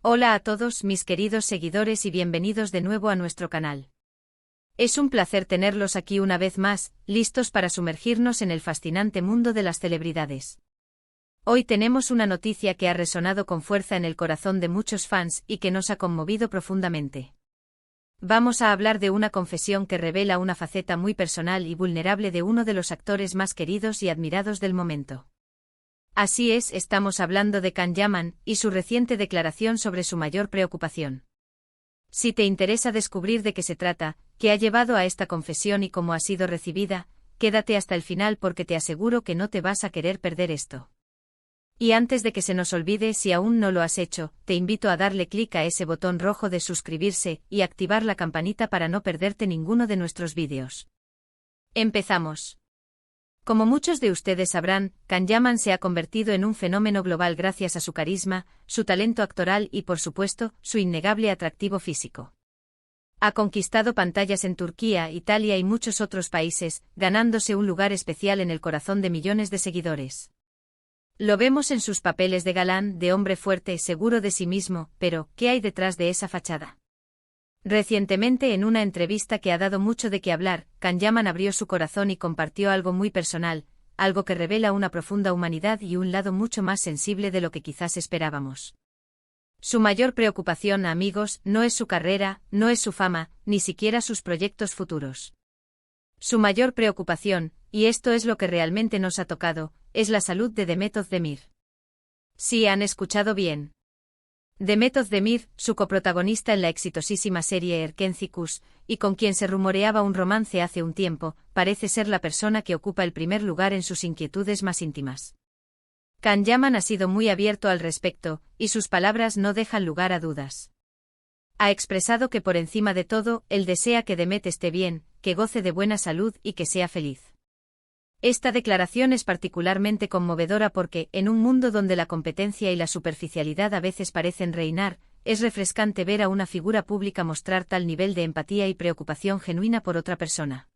Hola a todos mis queridos seguidores y bienvenidos de nuevo a nuestro canal. Es un placer tenerlos aquí una vez más, listos para sumergirnos en el fascinante mundo de las celebridades. Hoy tenemos una noticia que ha resonado con fuerza en el corazón de muchos fans y que nos ha conmovido profundamente. Vamos a hablar de una confesión que revela una faceta muy personal y vulnerable de uno de los actores más queridos y admirados del momento. Así es, estamos hablando de Can Yaman y su reciente declaración sobre su mayor preocupación. Si te interesa descubrir de qué se trata, qué ha llevado a esta confesión y cómo ha sido recibida, quédate hasta el final porque te aseguro que no te vas a querer perder esto. Y antes de que se nos olvide, si aún no lo has hecho, te invito a darle clic a ese botón rojo de suscribirse y activar la campanita para no perderte ninguno de nuestros vídeos. Empezamos. Como muchos de ustedes sabrán, Can Yaman se ha convertido en un fenómeno global gracias a su carisma, su talento actoral y, por supuesto, su innegable atractivo físico. Ha conquistado pantallas en Turquía, Italia y muchos otros países, ganándose un lugar especial en el corazón de millones de seguidores. Lo vemos en sus papeles de galán, de hombre fuerte, seguro de sí mismo, pero, ¿qué hay detrás de esa fachada? Recientemente, en una entrevista que ha dado mucho de qué hablar, Can Yaman abrió su corazón y compartió algo muy personal, algo que revela una profunda humanidad y un lado mucho más sensible de lo que quizás esperábamos. Su mayor preocupación, amigos, no es su carrera, no es su fama, ni siquiera sus proyectos futuros. Su mayor preocupación, y esto es lo que realmente nos ha tocado, es la salud de Demet Özdemir. Sí, han escuchado bien. Demet Özdemir, su coprotagonista en la exitosísima serie Erkenci, y con quien se rumoreaba un romance hace un tiempo, parece ser la persona que ocupa el primer lugar en sus inquietudes más íntimas. Can Yaman ha sido muy abierto al respecto, y sus palabras no dejan lugar a dudas. Ha expresado que por encima de todo, él desea que Demet esté bien, que goce de buena salud y que sea feliz. Esta declaración es particularmente conmovedora porque, en un mundo donde la competencia y la superficialidad a veces parecen reinar, es refrescante ver a una figura pública mostrar tal nivel de empatía y preocupación genuina por otra persona.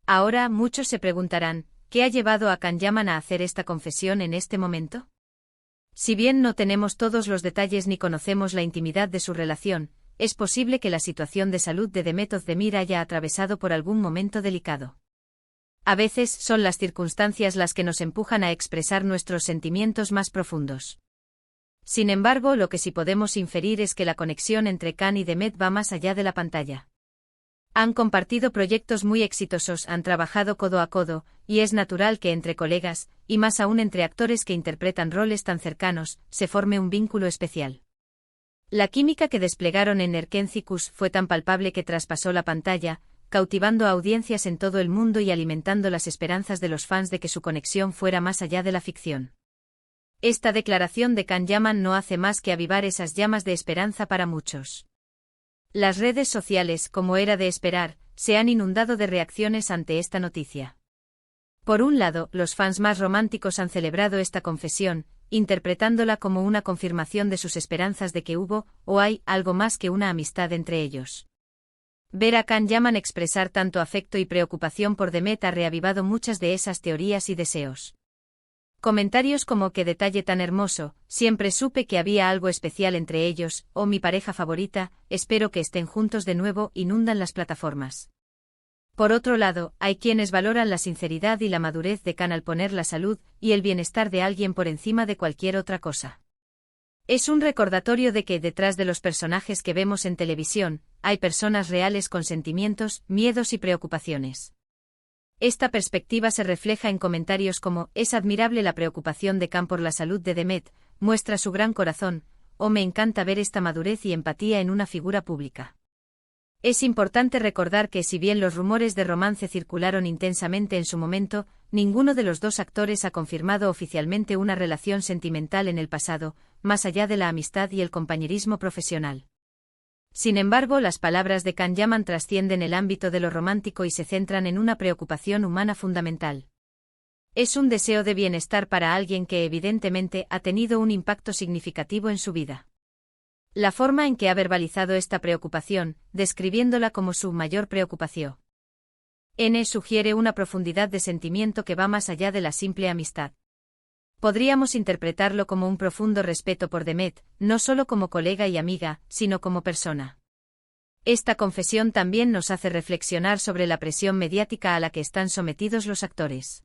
Ahora, muchos se preguntarán, ¿qué ha llevado a Can Yaman a hacer esta confesión en este momento? Si bien no tenemos todos los detalles ni conocemos la intimidad de su relación, es posible que la situación de salud de Demet Özdemir haya atravesado por algún momento delicado. A veces son las circunstancias las que nos empujan a expresar nuestros sentimientos más profundos. Sin embargo, lo que sí podemos inferir es que la conexión entre Can y Demet va más allá de la pantalla. Han compartido proyectos muy exitosos, han trabajado codo a codo, y es natural que entre colegas, y más aún entre actores que interpretan roles tan cercanos, se forme un vínculo especial. La química que desplegaron en Erkenci fue tan palpable que traspasó la pantalla, cautivando a audiencias en todo el mundo y alimentando las esperanzas de los fans de que su conexión fuera más allá de la ficción. Esta declaración de Can Yaman no hace más que avivar esas llamas de esperanza para muchos. Las redes sociales, como era de esperar, se han inundado de reacciones ante esta noticia. Por un lado, los fans más románticos han celebrado esta confesión, interpretándola como una confirmación de sus esperanzas de que hubo, o hay, algo más que una amistad entre ellos. Ver a Can Yaman expresar tanto afecto y preocupación por Demet ha reavivado muchas de esas teorías y deseos. Comentarios como «qué detalle tan hermoso», «siempre supe que había algo especial entre ellos», o «mi pareja favorita», «espero que estén juntos de nuevo» inundan las plataformas. Por otro lado, hay quienes valoran la sinceridad y la madurez de Can al poner la salud y el bienestar de alguien por encima de cualquier otra cosa. Es un recordatorio de que, detrás de los personajes que vemos en televisión, hay personas reales con sentimientos, miedos y preocupaciones. Esta perspectiva se refleja en comentarios como «es admirable la preocupación de Can por la salud de Demet, muestra su gran corazón», o «me encanta ver esta madurez y empatía en una figura pública». Es importante recordar que si bien los rumores de romance circularon intensamente en su momento, ninguno de los dos actores ha confirmado oficialmente una relación sentimental en el pasado, más allá de la amistad y el compañerismo profesional. Sin embargo, las palabras de Can Yaman trascienden el ámbito de lo romántico y se centran en una preocupación humana fundamental. Es un deseo de bienestar para alguien que evidentemente ha tenido un impacto significativo en su vida. La forma en que ha verbalizado esta preocupación, describiéndola como su mayor preocupación, sugiere una profundidad de sentimiento que va más allá de la simple amistad. Podríamos interpretarlo como un profundo respeto por Demet, no solo como colega y amiga, sino como persona. Esta confesión también nos hace reflexionar sobre la presión mediática a la que están sometidos los actores.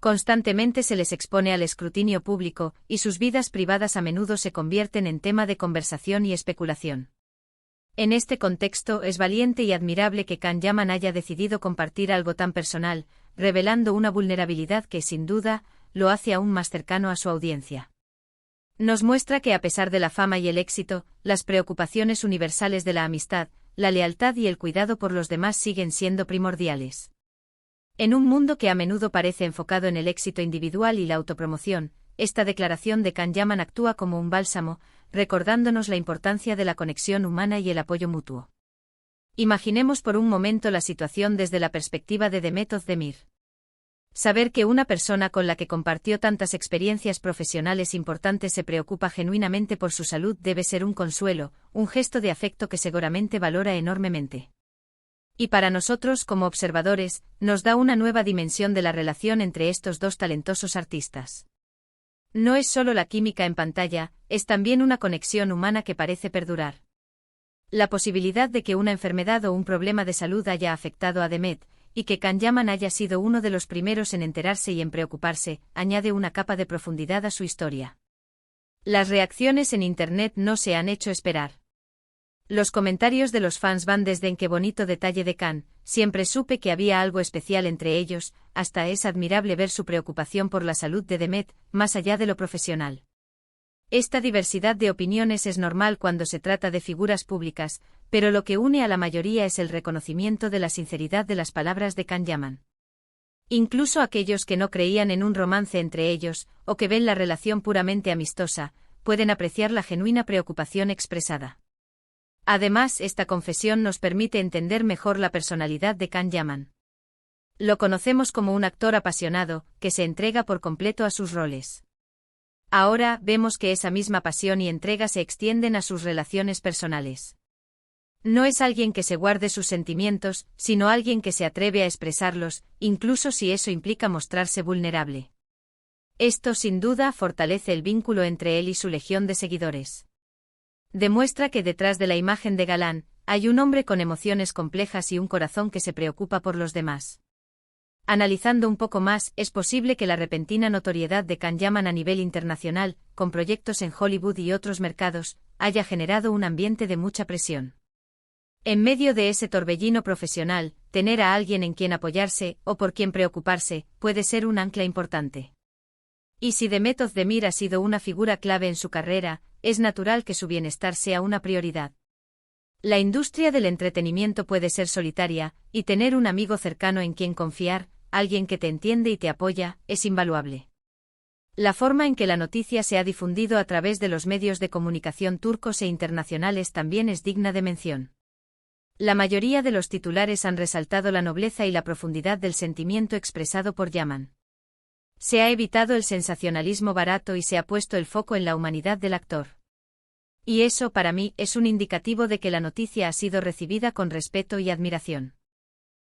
Constantemente se les expone al escrutinio público, y sus vidas privadas a menudo se convierten en tema de conversación y especulación. En este contexto es valiente y admirable que Can Yaman haya decidido compartir algo tan personal, revelando una vulnerabilidad que, sin duda, lo hace aún más cercano a su audiencia. Nos muestra que a pesar de la fama y el éxito, las preocupaciones universales de la amistad, la lealtad y el cuidado por los demás siguen siendo primordiales. En un mundo que a menudo parece enfocado en el éxito individual y la autopromoción, esta declaración de Can Yaman actúa como un bálsamo, recordándonos la importancia de la conexión humana y el apoyo mutuo. Imaginemos por un momento la situación desde la perspectiva de Demet Özdemir. Saber que una persona con la que compartió tantas experiencias profesionales importantes se preocupa genuinamente por su salud debe ser un consuelo, un gesto de afecto que seguramente valora enormemente. Y para nosotros como observadores, nos da una nueva dimensión de la relación entre estos dos talentosos artistas. No es solo la química en pantalla, es también una conexión humana que parece perdurar. La posibilidad de que una enfermedad o un problema de salud haya afectado a Demet, y que Can Yaman haya sido uno de los primeros en enterarse y en preocuparse, añade una capa de profundidad a su historia. Las reacciones en Internet no se han hecho esperar. Los comentarios de los fans van desde "en qué bonito detalle de Can, siempre supe que había algo especial entre ellos", hasta "es admirable ver su preocupación por la salud de Demet, más allá de lo profesional". Esta diversidad de opiniones es normal cuando se trata de figuras públicas, pero lo que une a la mayoría es el reconocimiento de la sinceridad de las palabras de Can Yaman. Incluso aquellos que no creían en un romance entre ellos, o que ven la relación puramente amistosa, pueden apreciar la genuina preocupación expresada. Además, esta confesión nos permite entender mejor la personalidad de Can Yaman. Lo conocemos como un actor apasionado, que se entrega por completo a sus roles. Ahora vemos que esa misma pasión y entrega se extienden a sus relaciones personales. No es alguien que se guarde sus sentimientos, sino alguien que se atreve a expresarlos, incluso si eso implica mostrarse vulnerable. Esto sin duda fortalece el vínculo entre él y su legión de seguidores. Demuestra que detrás de la imagen de galán, hay un hombre con emociones complejas y un corazón que se preocupa por los demás. Analizando un poco más, es posible que la repentina notoriedad de Can Yaman a nivel internacional, con proyectos en Hollywood y otros mercados, haya generado un ambiente de mucha presión. En medio de ese torbellino profesional, tener a alguien en quien apoyarse, o por quien preocuparse, puede ser un ancla importante. Y si Demet Özdemir ha sido una figura clave en su carrera, es natural que su bienestar sea una prioridad. La industria del entretenimiento puede ser solitaria, y tener un amigo cercano en quien confiar, alguien que te entiende y te apoya, es invaluable. La forma en que la noticia se ha difundido a través de los medios de comunicación turcos e internacionales también es digna de mención. La mayoría de los titulares han resaltado la nobleza y la profundidad del sentimiento expresado por Yaman. Se ha evitado el sensacionalismo barato y se ha puesto el foco en la humanidad del actor. Y eso para mí es un indicativo de que la noticia ha sido recibida con respeto y admiración.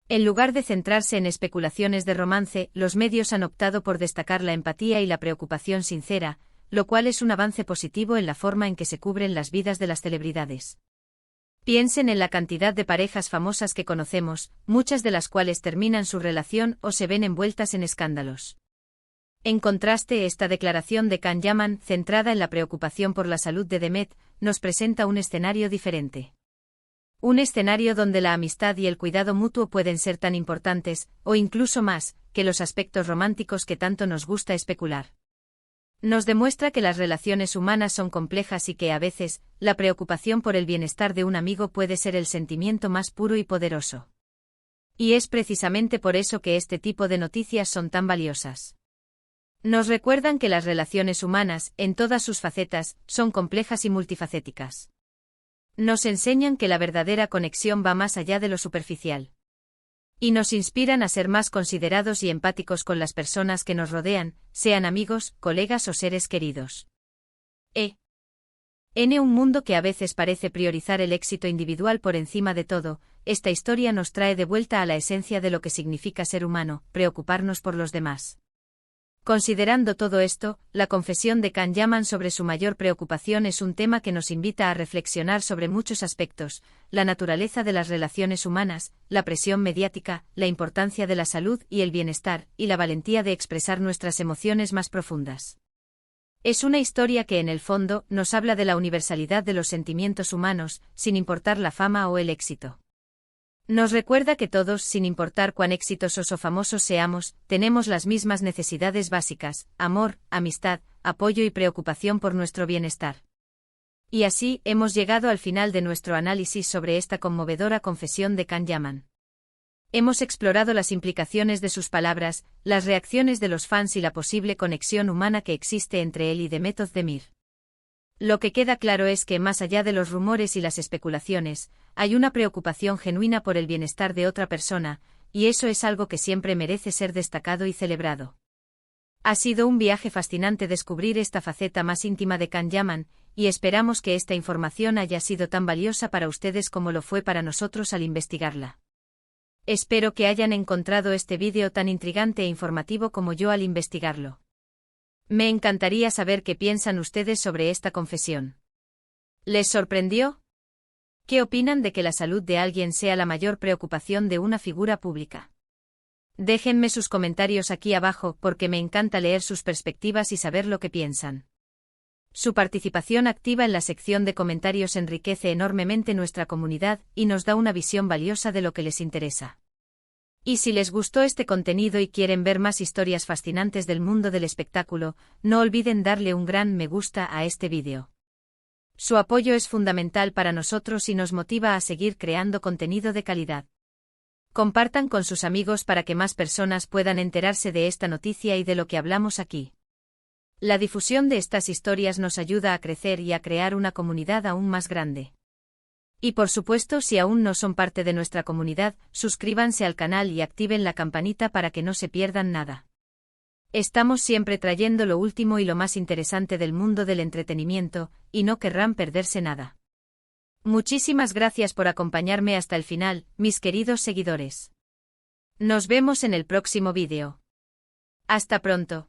En lugar de centrarse en especulaciones de romance, los medios han optado por destacar la empatía y la preocupación sincera, lo cual es un avance positivo en la forma en que se cubren las vidas de las celebridades. Piensen en la cantidad de parejas famosas que conocemos, muchas de las cuales terminan su relación o se ven envueltas en escándalos. En contraste, esta declaración de Can Yaman, centrada en la preocupación por la salud de Demet, nos presenta un escenario diferente. Un escenario donde la amistad y el cuidado mutuo pueden ser tan importantes, o incluso más, que los aspectos románticos que tanto nos gusta especular. Nos demuestra que las relaciones humanas son complejas y que a veces, la preocupación por el bienestar de un amigo puede ser el sentimiento más puro y poderoso. Y es precisamente por eso que este tipo de noticias son tan valiosas. Nos recuerdan que las relaciones humanas, en todas sus facetas, son complejas y multifacéticas. Nos enseñan que la verdadera conexión va más allá de lo superficial. Y nos inspiran a ser más considerados y empáticos con las personas que nos rodean, sean amigos, colegas o seres queridos. En un mundo que a veces parece priorizar el éxito individual por encima de todo, esta historia nos trae de vuelta a la esencia de lo que significa ser humano, preocuparnos por los demás. Considerando todo esto, la confesión de Can Yaman sobre su mayor preocupación es un tema que nos invita a reflexionar sobre muchos aspectos: la naturaleza de las relaciones humanas, la presión mediática, la importancia de la salud y el bienestar, y la valentía de expresar nuestras emociones más profundas. Es una historia que en el fondo nos habla de la universalidad de los sentimientos humanos, sin importar la fama o el éxito. Nos recuerda que todos, sin importar cuán exitosos o famosos seamos, tenemos las mismas necesidades básicas: amor, amistad, apoyo y preocupación por nuestro bienestar. Y así, hemos llegado al final de nuestro análisis sobre esta conmovedora confesión de Can Yaman. Hemos explorado las implicaciones de sus palabras, las reacciones de los fans y la posible conexión humana que existe entre él y Demet Özdemir. Lo que queda claro es que, más allá de los rumores y las especulaciones, hay una preocupación genuina por el bienestar de otra persona, y eso es algo que siempre merece ser destacado y celebrado. Ha sido un viaje fascinante descubrir esta faceta más íntima de Can Yaman, y esperamos que esta información haya sido tan valiosa para ustedes como lo fue para nosotros al investigarla. Espero que hayan encontrado este vídeo tan intrigante e informativo como yo al investigarlo. Me encantaría saber qué piensan ustedes sobre esta confesión. ¿Les sorprendió? ¿Qué opinan de que la salud de alguien sea la mayor preocupación de una figura pública? Déjenme sus comentarios aquí abajo porque me encanta leer sus perspectivas y saber lo que piensan. Su participación activa en la sección de comentarios enriquece enormemente nuestra comunidad y nos da una visión valiosa de lo que les interesa. Y si les gustó este contenido y quieren ver más historias fascinantes del mundo del espectáculo, no olviden darle un gran me gusta a este vídeo. Su apoyo es fundamental para nosotros y nos motiva a seguir creando contenido de calidad. Compartan con sus amigos para que más personas puedan enterarse de esta noticia y de lo que hablamos aquí. La difusión de estas historias nos ayuda a crecer y a crear una comunidad aún más grande. Y por supuesto, si aún no son parte de nuestra comunidad, suscríbanse al canal y activen la campanita para que no se pierdan nada. Estamos siempre trayendo lo último y lo más interesante del mundo del entretenimiento, y no querrán perderse nada. Muchísimas gracias por acompañarme hasta el final, mis queridos seguidores. Nos vemos en el próximo vídeo. Hasta pronto.